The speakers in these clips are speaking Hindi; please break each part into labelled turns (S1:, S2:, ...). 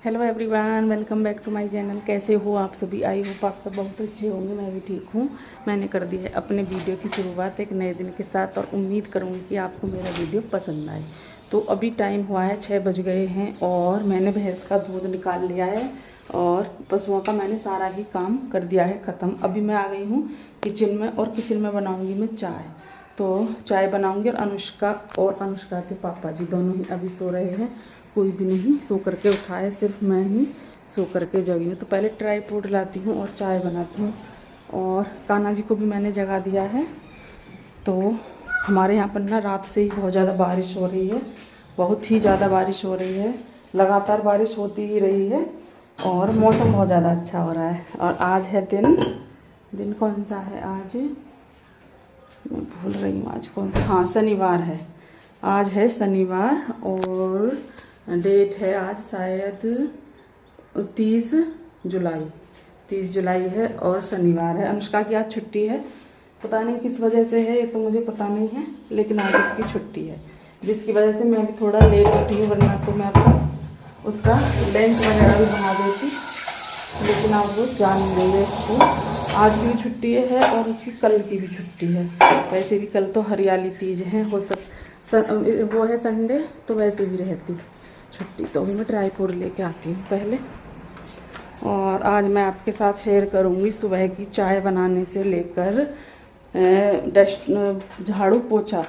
S1: Hello everyone, welcome back to my channel. कैसे हो आप सभी? आई होप आप सब बहुत अच्छे होंगे। मैं भी ठीक हूँ। मैंने कर दी है अपने वीडियो की शुरुआत एक नए दिन के साथ और उम्मीद करूँगी कि आपको मेरा वीडियो पसंद आए। तो अभी टाइम हुआ है 6 बज गए हैं और मैंने भैंस का दूध निकाल लिया है और पशुओं का मैंने सारा ही काम कर दिया है ख़त्म। अभी मैं आ गई हूँ किचन में और किचन में बनाऊँगी मैं चाय। तो चाय बनाऊँगी और अनुष्का के पापा जी दोनों ही अभी सो रहे हैं। कोई भी नहीं सो करके उठा है, सिर्फ मैं ही सो करके जगी हूँ। तो पहले ट्राईपोड लाती हूँ और चाय बनाती हूँ। और कान्हा जी को भी मैंने जगा दिया है। तो हमारे यहाँ पर ना रात से ही बहुत ज़्यादा बारिश हो रही है, बहुत ही ज़्यादा बारिश हो रही है। लगातार बारिश होती ही रही है और मौसम बहुत ज़्यादा अच्छा हो रहा है। और आज है दिन कौन सा है? आज मैं भूल रही हूँ आज कौन सा। हाँ, शनिवार है। आज है शनिवार और डेट है आज शायद 30 जुलाई है और शनिवार है। अनुष्का की आज छुट्टी है, पता नहीं किस वजह से है, ये तो मुझे पता नहीं है, लेकिन आज उसकी छुट्टी है, जिसकी वजह से मैं भी थोड़ा लेट उठी हूँ। वरना तो मैं अपना उसका लंच वगैरह भी बना देती, लेकिन आज वो जा नहीं रही है स्कूल। आज भी छुट्टी है और उसकी कल की भी छुट्टी है। वैसे भी कल तो हरियाली तीज है, वो है संडे, तो वैसे भी रहती छुट्टी। तो अभी मैं ट्राईपोड लेके आती हूँ पहले। और आज मैं आपके साथ शेयर करूँगी सुबह की चाय बनाने से लेकर डस्ट झाड़ू पोछा,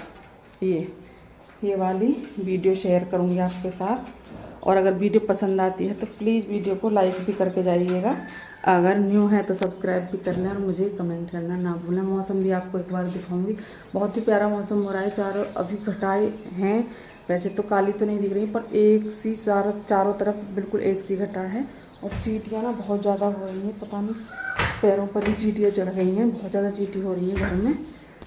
S1: ये वाली वीडियो शेयर करूँगी आपके साथ। और अगर वीडियो पसंद आती है तो प्लीज़ वीडियो को लाइक भी करके जाइएगा। अगर न्यू है तो सब्सक्राइब भी कर लें और मुझे कमेंट करना ना भूलें। मौसम भी आपको एक बार दिखाऊंगी, बहुत ही प्यारा मौसम हो रहा है। चारों अभी घटाएं हैं, वैसे तो काली तो नहीं दिख रही, पर एक सी चारों तरफ बिल्कुल एक सी घटा है। और चींटियाँ ना बहुत ज़्यादा हो रही हैं, पता नहीं पैरों पर ही चींटियाँ चढ़ गई हैं, बहुत ज़्यादा चींटी हो रही है घर में।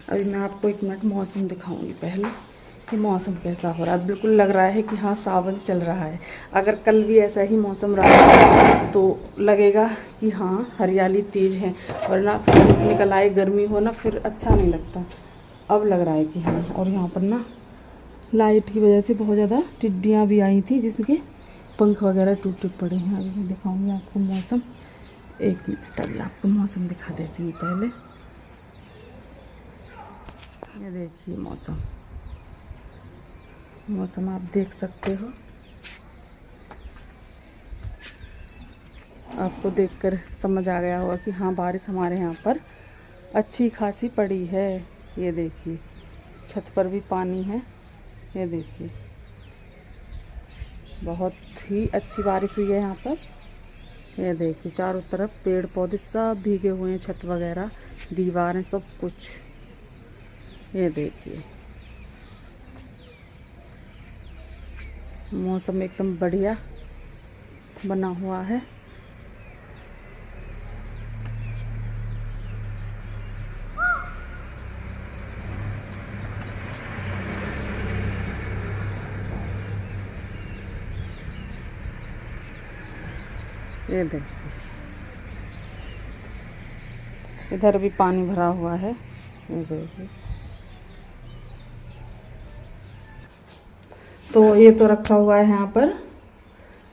S1: अभी मैं आपको एक मिनट मौसम दिखाऊँगी पहले कि मौसम कैसा हो रहा है। बिल्कुल लग रहा है कि हाँ सावन चल रहा है। अगर कल भी ऐसा ही मौसम रहा तो लगेगा कि हाँ हरियाली तेज है, वरना धूप निकल आए गर्मी हो ना फिर अच्छा नहीं लगता। अब लग रहा है कि हाँ। और यहाँ पर ना लाइट की वजह से बहुत ज़्यादा टिड्डियाँ भी आई थी, जिसके पंख वगैरह टूटे पड़े हैं। अभी मैं दिखाऊँगी आपको मौसम, एक मिनट अभी आपको मौसम दिखा देती हूँ पहले। ये देखिए मौसम आप देख सकते हो। आपको देखकर समझ आ गया होगा कि हाँ बारिश हमारे यहाँ पर अच्छी खासी पड़ी है। ये देखिए छत पर भी पानी है, ये देखिए बहुत ही अच्छी बारिश हुई है यहाँ पर। ये देखिए चारों तरफ पेड़ पौधे सब भीगे हुए हैं, छत वगैरह दीवारें सब कुछ। ये देखिए मौसम एकदम बढ़िया बना हुआ है। ये देखिए इधर भी पानी भरा हुआ है, ये देखिए। तो ये तो रखा हुआ है यहाँ पर,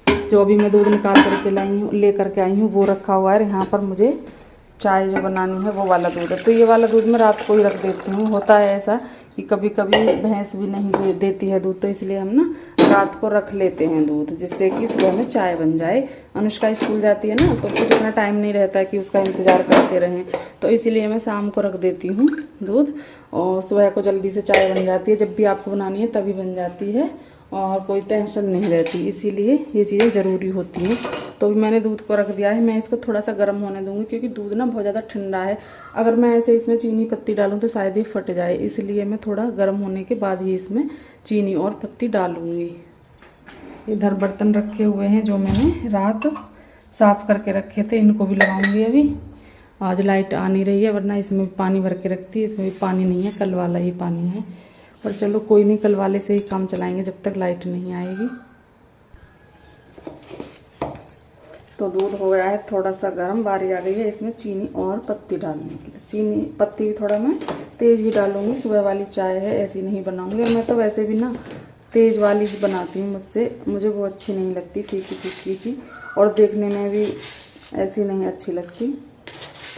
S1: जो अभी मैं दूध निकाल करके लाई हूँ, ले करके आई हूँ, वो रखा हुआ है। यहाँ पर मुझे चाय जो बनानी है वो वाला दूध है, तो ये वाला दूध मैं रात को ही रख देती हूँ। होता है ऐसा कि कभी कभी भैंस भी नहीं देती है दूध, तो इसलिए हम ना रात को रख लेते हैं दूध, जिससे कि सुबह में चाय बन जाए। अनुष्का स्कूल जाती है ना, तो फिर इतना टाइम नहीं रहता है कि उसका इंतज़ार करते रहें, तो इसीलिए मैं शाम को रख देती हूँ दूध और सुबह को जल्दी से चाय बन जाती है। जब भी आपको बनानी है तभी बन जाती है और कोई टेंशन नहीं रहती, इसीलिए ये चीज़ें ज़रूरी होती हैं। तो भी मैंने दूध को रख दिया है। मैं इसको थोड़ा सा गर्म होने दूंगी, क्योंकि दूध ना बहुत ज़्यादा ठंडा है। अगर मैं ऐसे इसमें चीनी पत्ती डालूं तो शायद ये फट जाए, इसलिए मैं थोड़ा गर्म होने के बाद ही इसमें चीनी और पत्ती डालूंगी। इधर बर्तन रखे हुए हैं जो मैंने रात साफ़ करके रखे थे, इनको भी लगाऊंगी अभी। आज लाइट आ नहीं रही है, वरना इसमें पानी भर के रखती है। इसमें भी पानी नहीं है, कल वाला ही पानी है। पर चलो कोई नहीं, कल वाले से ही काम चलाएंगे जब तक लाइट नहीं आएगी। तो दूध हो गया है थोड़ा सा गर्म, बारी आ गई है इसमें चीनी और पत्ती डालने की। तो चीनी पत्ती भी थोड़ा मैं तेज़ ही डालूंगी, सुबह वाली चाय है, ऐसी नहीं बनाऊंगी। और मैं तो वैसे भी ना तेज़ वाली ही बनाती हूँ मुझे वो अच्छी नहीं लगती, फीकी फीकी सी, और देखने में भी ऐसी नहीं अच्छी लगती।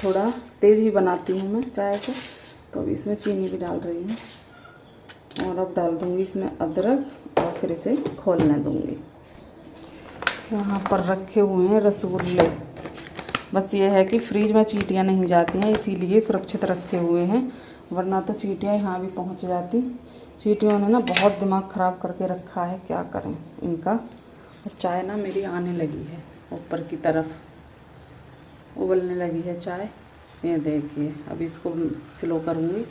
S1: थोड़ा तेज़ ही बनाती हूँ मैं चाय को। तो अब इसमें चीनी भी डाल रही हूँ और अब डाल दूँगी इसमें अदरक और फिर इसे खोलने दूँगी। यहाँ पर रखे हुए हैं रसगुल्ले। बस ये है कि फ्रिज में चींटियाँ नहीं जाती हैं, इसीलिए सुरक्षित रखे हुए हैं, वरना तो चींटियाँ यहाँ भी पहुँच जाती। चींटियों ने ना बहुत दिमाग ख़राब करके रखा है, क्या करें इनका। और चाय ना मेरी आने लगी है ऊपर की तरफ, उबलने लगी है चाय। ये देखिए, अब इसको स्लो करूँगी।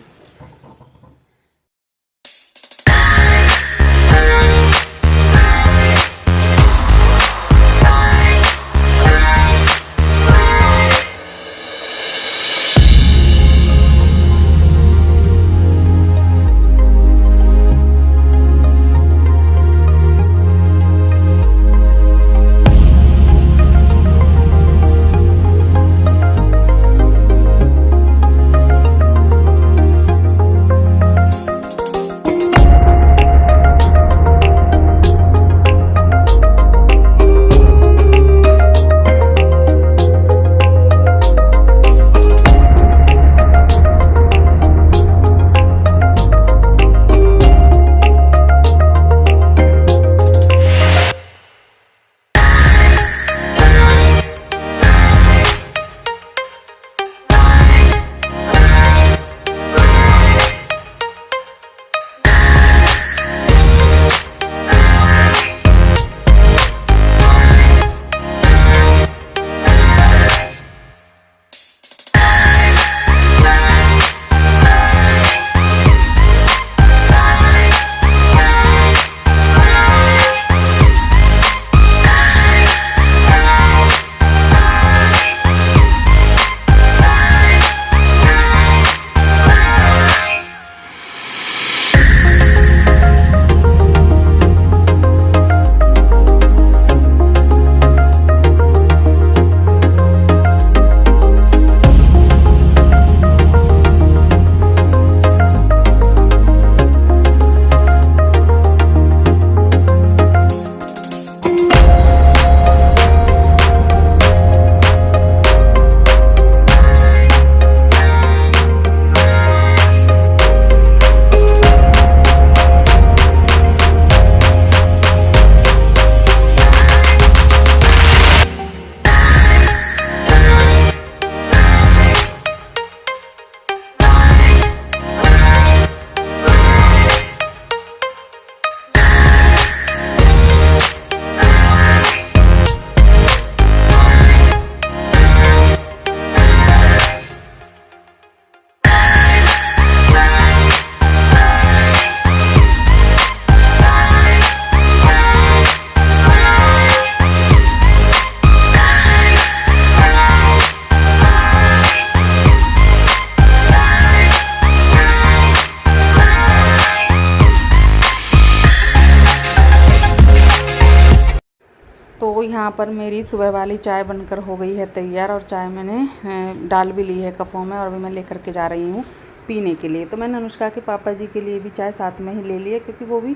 S1: तो यहाँ पर मेरी सुबह वाली चाय बनकर हो गई है तैयार, और चाय मैंने डाल भी ली है कपों में, और अभी मैं लेकर के जा रही हूँ पीने के लिए। तो मैंने अनुष्का के पापा जी के लिए भी चाय साथ में ही ले ली है, क्योंकि वो भी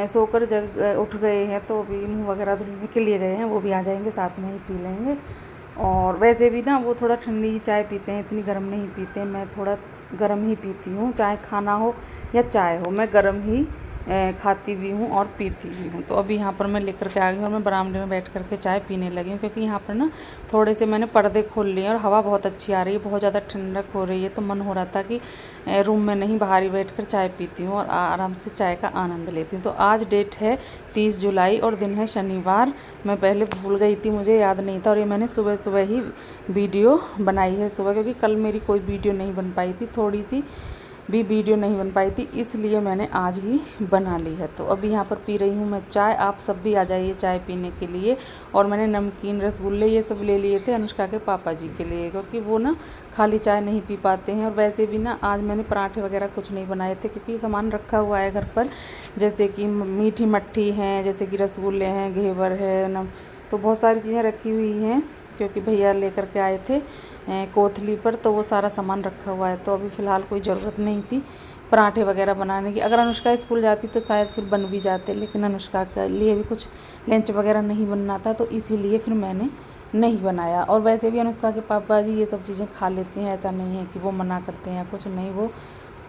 S1: सोकर उठ गए हैं, तो अभी मुँह वगैरह धुलने के लिए गए हैं, वो भी आ जाएंगे, साथ में ही पी लेंगे। और वैसे भी ना वो थोड़ा ठंडी ही चाय पीते हैं, इतनी गर्म नहीं पीते। मैं थोड़ा गर्म ही पीती हूँ, चाहे खाना हो या चाय हो, मैं गर्म ही खाती भी हूँ और पीती भी हूँ। तो अभी यहाँ पर मैं लेकर के आ गई और मैं बरामदे में बैठ कर के चाय पीने लगी हूँ, क्योंकि यहाँ पर ना थोड़े से मैंने पर्दे खोल लिए और हवा बहुत अच्छी आ रही है, बहुत ज़्यादा ठंडक हो रही है। तो मन हो रहा था कि रूम में नहीं, बाहर ही बैठ कर चाय पीती हूँ और आराम से चाय का आनंद लेती हूँ। तो आज डेट है 30 जुलाई और दिन है शनिवार। मैं पहले भूल गई थी, मुझे याद नहीं था, और ये मैंने सुबह सुबह ही वीडियो बनाई है सुबह, क्योंकि कल मेरी कोई वीडियो नहीं बन पाई थी, थोड़ी सी भी वीडियो नहीं बन पाई थी, इसलिए मैंने आज ही बना ली है। तो अभी यहाँ पर पी रही हूँ मैं चाय। आप सब भी आ जाइए चाय पीने के लिए। और मैंने नमकीन, रसगुल्ले ये सब ले लिए थे अनुष्का के पापा जी के लिए, क्योंकि वो ना खाली चाय नहीं पी पाते हैं। और वैसे भी ना आज मैंने पराठे वगैरह कुछ नहीं बनाए थे, क्योंकि सामान रखा हुआ है घर पर, जैसे कि मीठी मट्ठी हैं, जैसे कि रसगुल्ले हैं, घेवर है, तो बहुत सारी चीज़ें रखी हुई हैं, क्योंकि भैया लेकर के आए थे कोथली पर, तो वो सारा सामान रखा हुआ है। तो अभी फ़िलहाल कोई ज़रूरत नहीं थी पराठे वगैरह बनाने की। अगर अनुष्का स्कूल जाती तो शायद फिर बन भी जाते, लेकिन अनुष्का के लिए भी कुछ लंच वगैरह नहीं बनना था, तो इसीलिए फिर मैंने नहीं बनाया। और वैसे भी अनुष्का के पापा जी ये सब चीज़ें खा लेते हैं, ऐसा नहीं है कि वो मना करते हैं या कुछ नहीं, वो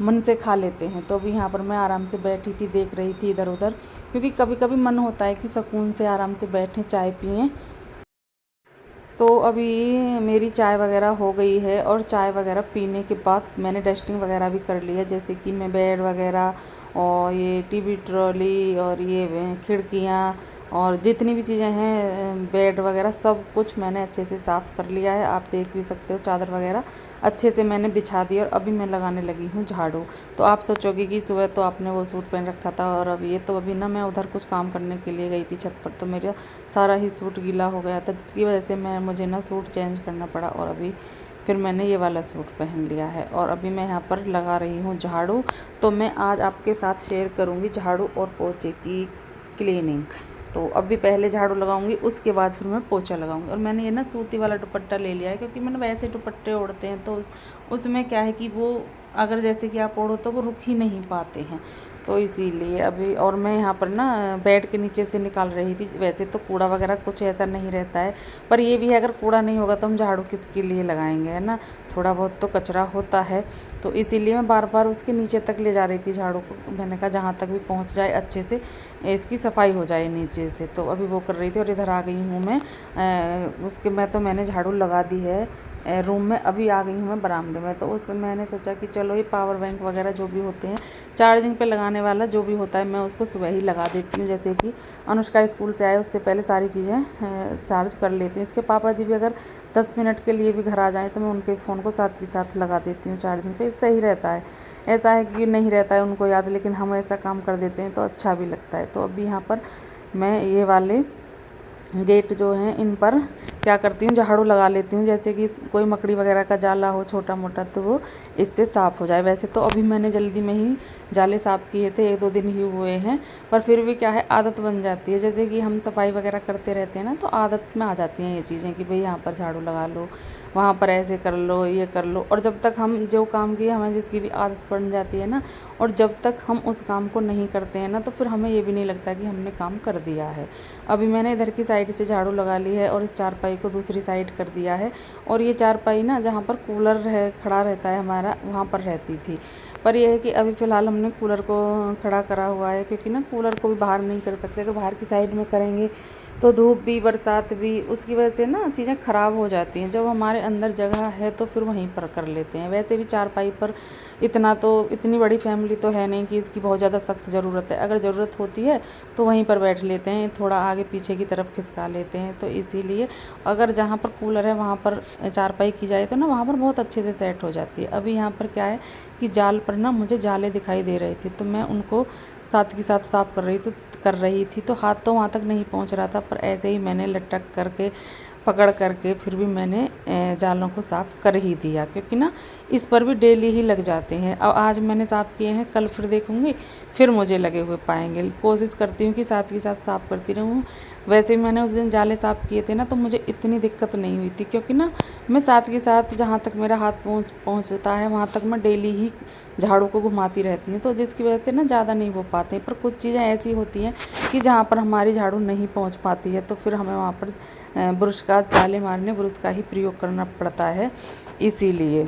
S1: मन से खा लेते हैं। तो अभी यहाँ पर मैं आराम से बैठी थी, देख रही थी इधर उधर, क्योंकि कभी कभी मन होता है कि सुकून से आराम से बैठें, चाय पिएं। तो अभी मेरी चाय वगैरह हो गई है, और चाय वगैरह पीने के बाद मैंने डस्टिंग वगैरह भी कर ली है, जैसे कि मैं बेड वगैरह और ये टीवी ट्रॉली और ये खिड़कियाँ और जितनी भी चीज़ें हैं, बेड वगैरह सब कुछ मैंने अच्छे से साफ़ कर लिया है। आप देख भी सकते हो, चादर वगैरह अच्छे से मैंने बिछा दी, और अभी मैं लगाने लगी हूँ झाड़ू। तो आप सोचोगे कि सुबह तो आपने वो सूट पहन रखा था, और अब ये तो अभी ना मैं उधर कुछ काम करने के लिए गई थी छत पर, तो मेरा सारा ही सूट गीला हो गया था, जिसकी वजह से मुझे ना सूट चेंज करना पड़ा, और अभी फिर मैंने ये वाला सूट पहन लिया है, और अभी मैं यहाँ पर लगा रही हूँ झाड़ू। तो मैं आज आपके साथ शेयर करूँगी झाड़ू और पोछे की क्लीनिंग। तो अभी पहले झाड़ू लगाऊंगी, उसके बाद फिर मैं पोछा लगाऊंगी। और मैंने ये ना सूती वाला दुपट्टा ले लिया है, क्योंकि मैंने वैसे दुपट्टे ओढ़ते हैं तो उसमें क्या है कि वो अगर जैसे कि आप ओढ़ो तो वो रुक ही नहीं पाते हैं, तो इसीलिए अभी। और मैं यहाँ पर ना बेड के नीचे से निकाल रही थी। वैसे तो कूड़ा वगैरह कुछ ऐसा नहीं रहता है, पर ये भी है अगर कूड़ा नहीं होगा तो हम झाड़ू किसके लिए लगाएंगे, है ना। थोड़ा बहुत तो कचरा होता है, तो इसीलिए मैं बार बार उसके नीचे तक ले जा रही थी झाड़ू को। मैंने कहा जहाँ तक भी पहुँच जाए अच्छे से, इसकी सफाई हो जाए नीचे से। तो अभी वो कर रही थी, और इधर आ गई हूँ मैं मैंने झाड़ू लगा दी है रूम में। अभी आ गई हूँ मैं बरामदे में। तो मैंने सोचा कि चलो ये पावर बैंक वगैरह जो भी होते हैं, चार्जिंग पे लगाने वाला जो भी होता है, मैं उसको सुबह ही लगा देती हूँ। जैसे कि अनुष्का स्कूल से आए उससे पहले सारी चीज़ें चार्ज कर लेती हूँ। इसके पापा जी भी अगर 10 मिनट के लिए भी घर आ जाएँ तो मैं उनके फ़ोन को साथ के साथ लगा देती हूँ चार्जिंग पे। सही रहता है। ऐसा है कि नहीं रहता है उनको याद, लेकिन हम ऐसा काम कर देते हैं तो अच्छा भी लगता है। तो अभी यहाँ पर मैं ये वाले गेट जो हैं इन पर क्या करती हूँ, झाड़ू लगा लेती हूँ, जैसे कि कोई मकड़ी वगैरह का जाला हो छोटा मोटा तो वो इससे साफ़ हो जाए। वैसे तो अभी मैंने जल्दी में ही जाले साफ़ किए थे, 1-2 दिन ही हुए हैं, पर फिर भी क्या है आदत बन जाती है। जैसे कि हम सफाई वगैरह करते रहते हैं ना, तो आदत में आ जाती हैं ये चीज़ें कि भाई यहाँ पर झाड़ू लगा लो, वहाँ पर ऐसे कर लो, ये कर लो। और जब तक हम जो काम किए हमें जिसकी भी आदत बन जाती है ना, और जब तक हम उस काम को नहीं करते हैं ना, तो फिर हमें ये भी नहीं लगता कि हमने काम कर दिया है। अभी मैंने इधर की साइड से झाड़ू लगा ली है, और इस चारपाई को दूसरी साइड कर दिया है। और ये चारपाई ना जहाँ पर कूलर खड़ा रहता है हमारा, वहाँ पर रहती थी। पर यह है कि अभी फ़िलहाल हमने कूलर को खड़ा करा हुआ है, क्योंकि ना कूलर को भी बाहर नहीं कर सकते। अगर बाहर की साइड में करेंगे तो धूप भी बरसात भी, उसकी वजह से ना चीज़ें ख़राब हो जाती हैं। जब हमारे अंदर जगह है तो फिर वहीं पर कर लेते हैं। वैसे भी चारपाई पर इतनी बड़ी फैमिली तो है नहीं कि इसकी बहुत ज़्यादा सख्त ज़रूरत है। अगर ज़रूरत होती है तो वहीं पर बैठ लेते हैं, थोड़ा आगे पीछे की तरफ खिसका लेते हैं। तो इसीलिए अगर जहाँ पर कूलर है वहाँ पर चारपाई की जाए तो ना वहाँ पर बहुत अच्छे से सेट हो जाती है। अभी यहाँ पर क्या है कि जाल पर ना मुझे जाले दिखाई दे रहे थे, तो मैं उनको साथ के साथ साफ़ कर रही थी। तो हाथ तो वहाँ तक नहीं पहुँच रहा था, पर ऐसे ही मैंने लटक करके पकड़ करके फिर भी मैंने जालों को साफ़ कर ही दिया, क्योंकि ना इस पर भी डेली ही लग जाते हैं। अब आज मैंने साफ़ किए हैं, कल फिर देखूँगी, फिर मुझे लगे हुए पाएंगे। कोशिश करती हूँ कि साथ के साथ साफ़ करती रहूँ। वैसे भी मैंने उस दिन जाले साफ़ किए थे ना, तो मुझे इतनी दिक्कत नहीं हुई थी, क्योंकि ना मैं साथ के साथ जहाँ तक मेरा हाथ पहुँचता है वहाँ तक मैं डेली ही झाड़ू को घुमाती रहती हूँ, तो जिसकी वजह से ना ज़्यादा नहीं हो पाते। पर कुछ चीज़ें ऐसी होती हैं कि जहाँ पर हमारी झाड़ू नहीं पहुँच पाती है, तो फिर हमें वहाँ पर ब्रश का ब्रश का ही प्रयोग करना पड़ता है, इसीलिए।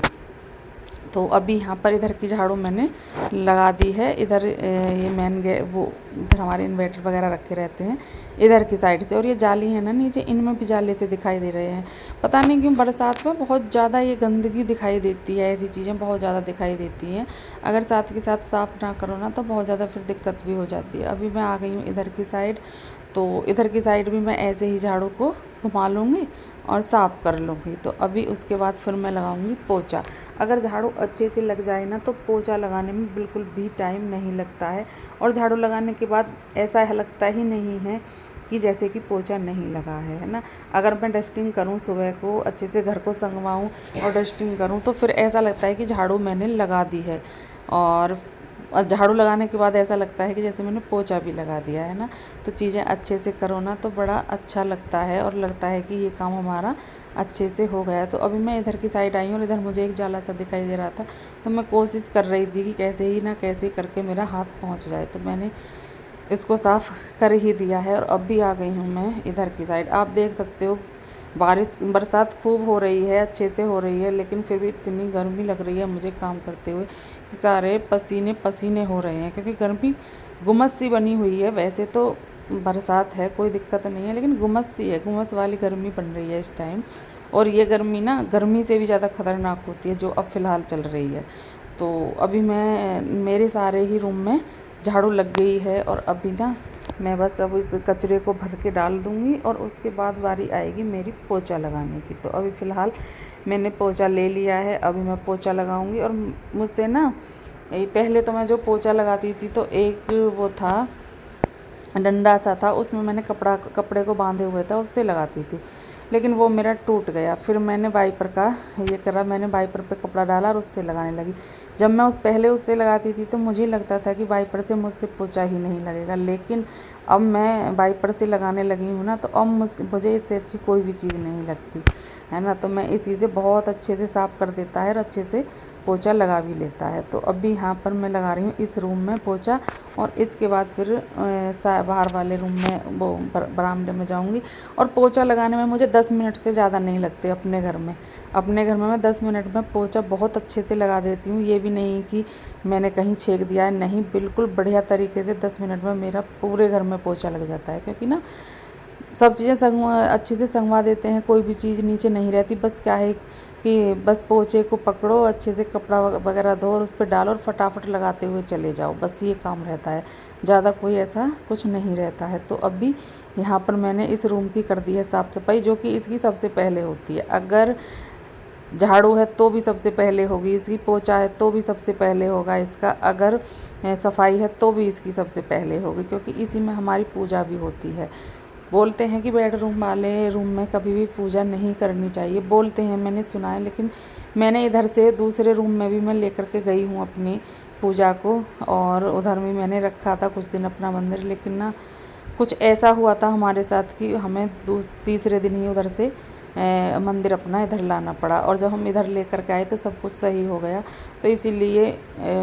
S1: तो अभी यहाँ पर इधर की झाड़ू मैंने लगा दी है। इधर ये इधर हमारे इन्वर्टर वगैरह रखे रहते हैं इधर की साइड से। और ये जाली है ना नीचे, इनमें भी जाले से दिखाई दे रहे हैं। पता नहीं क्यों बरसात में बहुत ज़्यादा ये गंदगी दिखाई देती है, ऐसी चीज़ें बहुत ज़्यादा दिखाई देती हैं। अगर साथ के साथ साफ़ ना करो ना तो बहुत ज़्यादा फिर दिक्कत भी हो जाती है। अभी मैं आ गई हूँ इधर की साइड, तो इधर की साइड भी मैं ऐसे ही झाड़ू को घुमा लूँगी और साफ़ कर लूँगी। तो अभी उसके बाद फिर मैं लगाऊंगी पोछा। अगर झाड़ू अच्छे से लग जाए ना तो पोछा लगाने में बिल्कुल भी टाइम नहीं लगता है, और झाड़ू लगाने के बाद ऐसा लगता ही नहीं है कि जैसे कि पोछा नहीं लगा है ना। अगर मैं डस्टिंग करूँ सुबह को, अच्छे से घर को संगवाऊँ और डस्टिंग करूँ, तो फिर ऐसा लगता है कि झाड़ू मैंने लगा दी है। और झाड़ू लगाने के बाद ऐसा लगता है कि जैसे मैंने पोछा भी लगा दिया है ना। तो चीज़ें अच्छे से करो ना तो बड़ा अच्छा लगता है और लगता है कि ये काम हमारा अच्छे से हो गया। तो अभी मैं इधर की साइड आई हूँ और इधर मुझे एक जाला सा दिखाई दे रहा था, तो मैं कोशिश कर रही थी कि कैसे ही ना कैसे करके मेरा हाथ पहुँच जाए। तो मैंने इसको साफ़ कर ही दिया है और अब भी आ गई हूँ मैं इधर की साइड। आप देख सकते हो बरसात खूब हो रही है, अच्छे से हो रही है, लेकिन फिर भी इतनी गर्मी लग रही है मुझे काम करते हुए कि सारे पसीने पसीने हो रहे हैं, क्योंकि गर्मी गुमस सी बनी हुई है। वैसे तो बरसात है, कोई दिक्कत नहीं है, लेकिन गुमस सी है, गुमस वाली गर्मी बन रही है इस टाइम। और ये गर्मी ना गर्मी से भी ज़्यादा ख़तरनाक होती है जो अब फ़िलहाल चल रही है। तो अभी मेरे सारे ही रूम में झाड़ू लग गई है और अभी ना मैं बस अब इस कचरे को भर के डाल दूँगी और उसके बाद बारी आएगी मेरी पोछा लगाने की। तो अभी फ़िलहाल मैंने पोछा ले लिया है, अभी मैं पोछा लगाऊंगी। और मुझसे ना पहले तो मैं जो पोछा लगाती थी तो एक वो था डंडा सा था, उसमें मैंने कपड़े को बांधे हुए था, उससे लगाती थी, लेकिन वो मेरा टूट गया। फिर मैंने वाइपर का ये करा, मैंने वाइपर पे कपड़ा डाला और उससे लगाने लगी। जब मैं पहले उससे लगाती थी तो मुझे लगता था कि वाइपर से मुझसे पोछा ही नहीं लगेगा, लेकिन अब मैं वाइपर से लगाने लगी हूँ ना, तो अब मुझे इससे अच्छी कोई भी चीज़ नहीं लगती है ना। तो मैं इस चीज़ से बहुत अच्छे से साफ़ कर देता है और अच्छे से पोछा लगा भी लेता है। तो अभी यहाँ पर मैं लगा रही हूँ इस रूम में पोछा, और इसके बाद फिर बाहर वाले रूम में वो बरामदे में जाऊँगी। और पोछा लगाने में मुझे 10 मिनट से ज़्यादा नहीं लगते अपने घर में मैं 10 मिनट में पोछा बहुत अच्छे से लगा देती हूँ। ये भी नहीं कि मैंने कहीं छेक दिया है, नहीं, बिल्कुल बढ़िया तरीके से 10 मिनट में मेरा पूरे घर में पोछा लग जाता है। क्योंकि ना सब चीज़ें अच्छे से संगवा देते हैं, कोई भी चीज़ नीचे नहीं रहती। बस क्या है कि बस पोछे को पकड़ो, अच्छे से कपड़ा वगैरह धो और उस पर डालो और फटाफट लगाते हुए चले जाओ, बस ये काम रहता है, ज़्यादा कोई ऐसा कुछ नहीं रहता है। तो अभी यहाँ पर मैंने इस रूम की कर दी है साफ़ सफाई, जो कि इसकी सबसे पहले होती है। अगर झाड़ू है तो भी सबसे पहले होगी इसकी, पोछा है तो भी सबसे पहले होगा इसका, अगर सफाई है तो भी इसकी सबसे पहले होगी, क्योंकि इसी में हमारी पूजा भी होती है। बोलते हैं कि बेडरूम वाले रूम में कभी भी पूजा नहीं करनी चाहिए, बोलते हैं, मैंने सुना है, लेकिन मैंने इधर से दूसरे रूम में भी मैं लेकर के गई हूँ अपनी पूजा को, और उधर भी मैंने रखा था कुछ दिन अपना मंदिर। लेकिन ना कुछ ऐसा हुआ था हमारे साथ कि हमें तीसरे दिन ही उधर से मंदिर अपना इधर लाना पड़ा, और जब हम इधर लेकर के आए तो सब कुछ सही हो गया। तो इसीलिए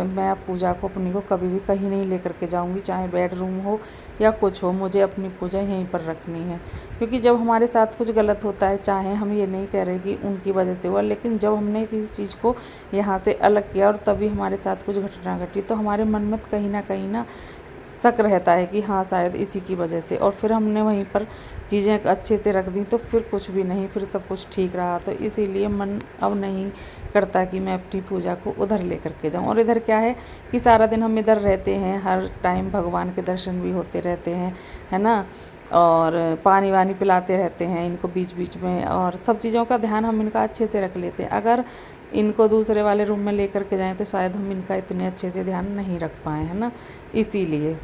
S1: मैं पूजा को अपनी को कभी भी कहीं नहीं लेकर के जाऊंगी, चाहे बेडरूम हो या कुछ हो, मुझे अपनी पूजा यहीं पर रखनी है। क्योंकि जब हमारे साथ कुछ गलत होता है, चाहे हम ये नहीं कह रहे कि उनकी वजह से हुआ, लेकिन जब हमने किसी चीज़ को यहाँ से अलग किया और तभी हमारे साथ कुछ घटना घटी, तो हमारे मन में कहीं ना शक रहता है कि हाँ शायद इसी की वजह से, और फिर हमने वहीं पर चीज़ें अच्छे से रख दी तो फिर कुछ भी नहीं, फिर सब कुछ ठीक रहा। तो इसीलिए मन अब नहीं करता कि मैं अपनी पूजा को उधर लेकर के जाऊं। और इधर क्या है कि सारा दिन हम इधर रहते हैं, हर टाइम भगवान के दर्शन भी होते रहते हैं, है ना, और पानी वानी पिलाते रहते हैं इनको बीच बीच में, और सब चीज़ों का ध्यान हम इनका अच्छे से रख लेते हैं। अगर इनको दूसरे वाले रूम में लेकर के जाएं तो शायद हम इनका इतने अच्छे से ध्यान नहीं रख पाएँ, है ना, इसीलिए।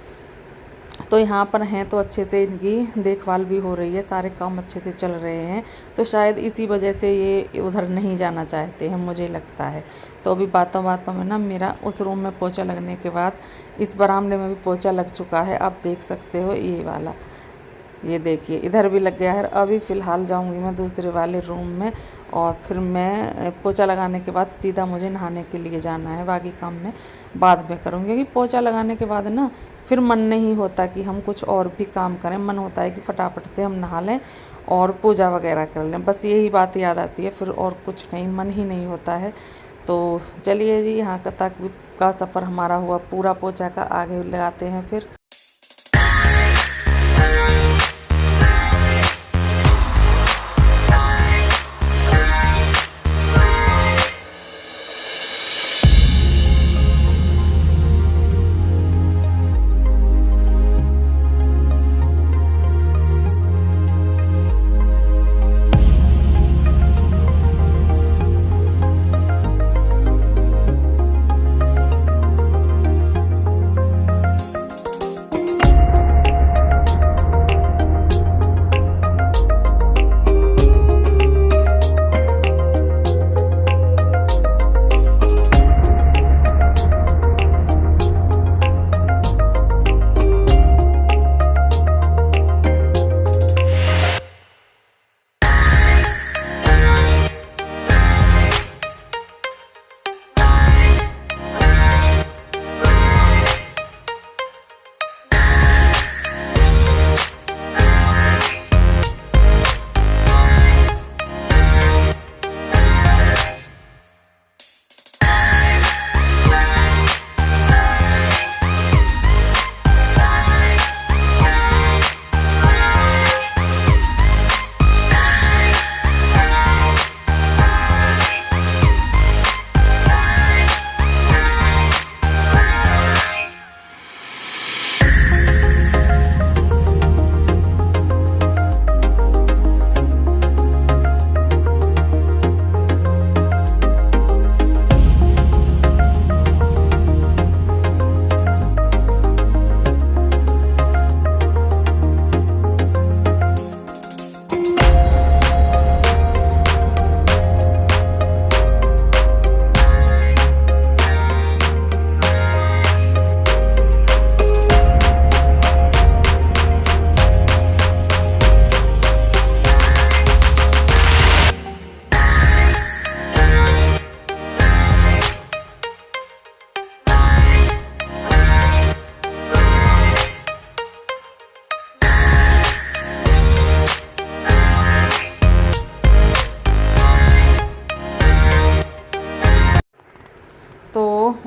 S1: तो यहाँ पर हैं तो अच्छे से इनकी देखभाल भी हो रही है, सारे काम अच्छे से चल रहे हैं, तो शायद इसी वजह से ये उधर नहीं जाना चाहते हैं, मुझे लगता है। तो अभी बातों बातों में ना मेरा उस रूम में पोछा लगने के बाद इस बरामदे में भी पोछा लग चुका है, आप देख सकते हो ये वाला, ये देखिए इधर भी लग गया है। अभी फ़िलहाल जाऊंगी मैं दूसरे वाले रूम में, और फिर मैं पोछा लगाने के बाद सीधा मुझे नहाने के लिए जाना है, बाकी काम मैं बाद में करूँगी। क्योंकि पोछा लगाने के बाद ना फिर मन नहीं होता कि हम कुछ और भी काम करें, मन होता है कि फटाफट से हम नहा लें और पूजा वगैरह कर लें, बस यही बात याद आती है, फिर और कुछ नहीं, मन ही नहीं होता है। तो चलिए जी, यहाँ तक का सफ़र हमारा हुआ पूरा पोछा का, आगे लगाते हैं फिर।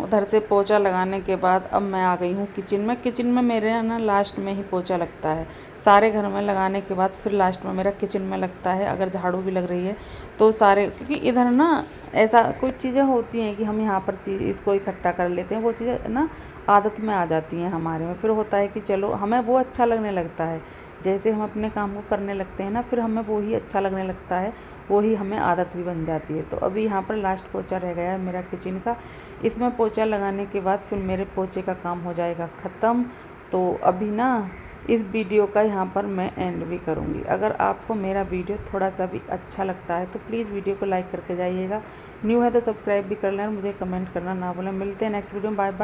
S1: उधर से पोछा लगाने के बाद अब मैं आ गई हूँ किचन में। किचन में मेरे ना लास्ट में ही पोछा लगता है, सारे घर में लगाने के बाद फिर लास्ट में मेरा किचन में लगता है। अगर झाड़ू भी लग रही है तो सारे, क्योंकि इधर ना ऐसा कोई चीज़ें होती हैं कि हम यहाँ पर चीज़ इसको इकट्ठा कर लेते हैं, वो चीज़ें ना आदत में आ जाती हैं हमारे में। फिर होता है कि चलो हमें वो अच्छा लगने लगता है, जैसे हम अपने काम को करने लगते हैं ना फिर हमें वो ही अच्छा लगने लगता है, वो ही हमें आदत भी बन जाती है। तो अभी यहाँ पर लास्ट पोछा रह गया है मेरा किचन का। इसमें पोछा लगाने के बाद फिर मेरे पोछे का काम हो जाएगा ख़त्म। तो अभी ना इस वीडियो का यहाँ पर मैं एंड भी करूँगी। अगर आपको मेरा वीडियो थोड़ा सा भी अच्छा लगता है तो प्लीज़ वीडियो को लाइक करके जाइएगा। न्यू है तो सब्सक्राइब भी कर लें और मुझे कमेंट करना ना भूलें। मिलते हैं नेक्स्ट वीडियो में। Bye bye.